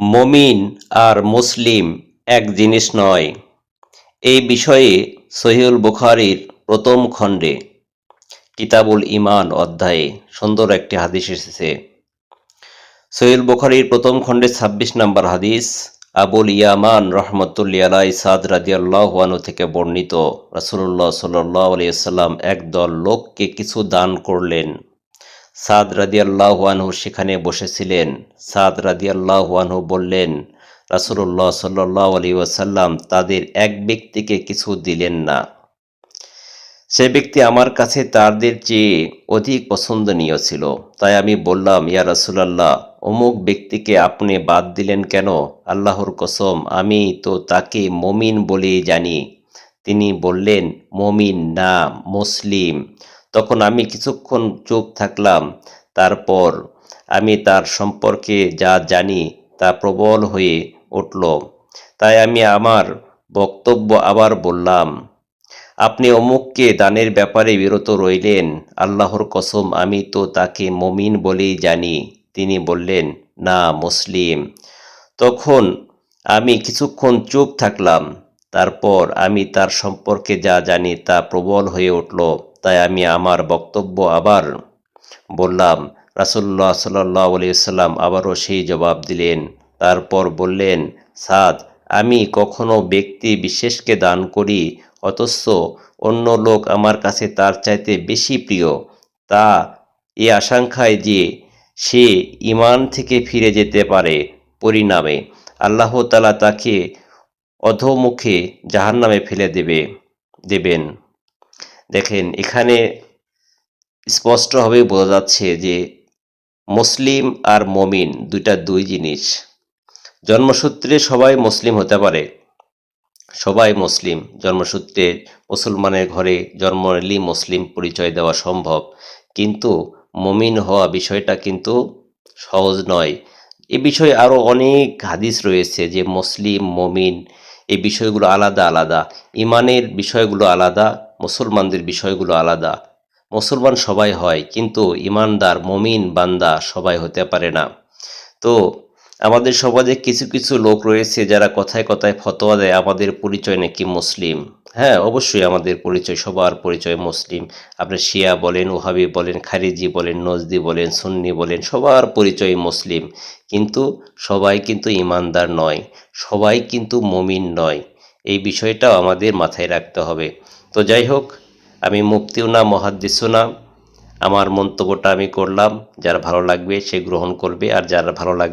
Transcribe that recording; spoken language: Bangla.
মুমিন আর মুসলিম এক জিনিস নয়। এই বিষয়ে সহিহুল বুখারীর প্রথম খণ্ডে কিতাবুল ঈমান অধ্যায়ে সুন্দর একটি হাদিস এসেছে। সহিহুল বুখারীর প্রথম খণ্ডে ২৬ নম্বর হাদিস, আবুল ইয়ামান রাহমাতুল্লাহি আলাইহি সাদ রাদিয়াল্লাহু আনহু থেকে বর্ণিত, রাসূলুল্লাহ সাল্লাল্লাহু আলাইহি ওয়াসাল্লাম একদল লোককে কিছু দান করলেন। সাদ রাদিয়াল্লাহু আনহু সেখানে বসেছিলেন। সাদ রাদিয়াল্লাহু আনহু বললেন, রাসূলুল্লাহ সাল্লাল্লাহু আলাইহি ওয়াসাল্লাম তাদের এক ব্যক্তিকে কিছু দিলেন না। সে ব্যক্তি আমার কাছে তাদের চেয়ে অধিক পছন্দনীয় ছিল। তাই আমি বললাম, ইয়া রাসূলাল্লাহ, অমুক ব্যক্তিকে আপনি বাদ দিলেন কেন? আল্লাহর কসম, আমি তো তাকে মুমিন বলেই জানি। তিনি বললেন, মুমিন না, মুসলিম। তখন আমি কিছুক্ষণ চুপ থাকলাম। তারপর আমি তার সম্পর্কে যা জানি তা প্রবল হয়ে উঠল। তাই আমি আমার বক্তব্য আবার বললাম, আপনি অমুককে দানের ব্যাপারে বিরত রইলেন। আল্লাহর কসম, আমি তো তাকে মুমিন বলেই জানি। তিনি বললেন, না, মুসলিম। তখন আমি কিছুক্ষণ চুপ থাকলাম। তারপর আমি তার সম্পর্কে যা জানি তা প্রবল হয়ে উঠল। তাই আমি আমার বক্তব্য আবার বললাম। রাসূলুল্লাহ সাল্লাল্লাহু আলাইহি ওয়াসাল্লাম আবারও সেই জবাব দিলেন। তারপর বললেন, সাদ, আমি কখনো ব্যক্তি বিশেষকে দান করি, অথচ অন্য লোক আমার কাছে তার চাইতে বেশি প্রিয়, তা এ আশঙ্কায় যে সে ঈমান থেকে ফিরে যেতে পারে। পরিণামে আল্লাহ তাআলা তাকে অধোমুখে জাহান্নামে ফেলে দেবেন। দেখেন, এখানে স্পষ্টভাবে বোঝা যাচ্ছে যে মুসলিম আর মুমিন দুই জিনিস। জন্মসূত্রে সবাই মুসলিম হতে পারে, সবাই মুসলিম। জন্মসূত্রে মুসলমানের ঘরে জন্ম নিলেই মুসলিম পরিচয় দেওয়া সম্ভব, কিন্তু মুমিন হওয়া বিষয়টা কিন্তু সহজ নয়। এ বিষয়ে আরও অনেক হাদিস রয়েছে যে মুসলিম, মুমিন এই বিষয়গুলো আলাদা আলাদা। ইমানের বিষয়গুলো আলাদা, মুসলমানদের বিষয়গুলো আলাদা। মুসলমান সবাই হয়, কিন্তু ইমানদার মুমিন বান্দা সবাই হতে পারে না। তো আমাদের সমাজে কিছু কিছু লোক রয়েছে যারা কথায় কথায় ফতোয়া দেয় আমাদের পরিচয় নাকি মুসলিম। হ্যাঁ, অবশ্যই আমাদের পরিচয়, সবার পরিচয় মুসলিম। আপনি শিয়া বলেন, ওহাবি বলেন, খারিজি বলেন, নজদি বলেন, সুন্নি বলেন, সবার পরিচয় মুসলিম। কিন্তু সবাই কিন্তু ইমানদার নয়, সবাই কিন্তু মুমিন নয়। এই বিষয়টাও আমাদের মাথায় রাখতে হবে। তো যাই হোক, আমি মুফতিও না, মুহাদ্দিসও না। আমার মন্তব্যটা আমি করলাম। যার ভালো লাগবে সে গ্রহণ করবে, আর যার ভালো লাগবে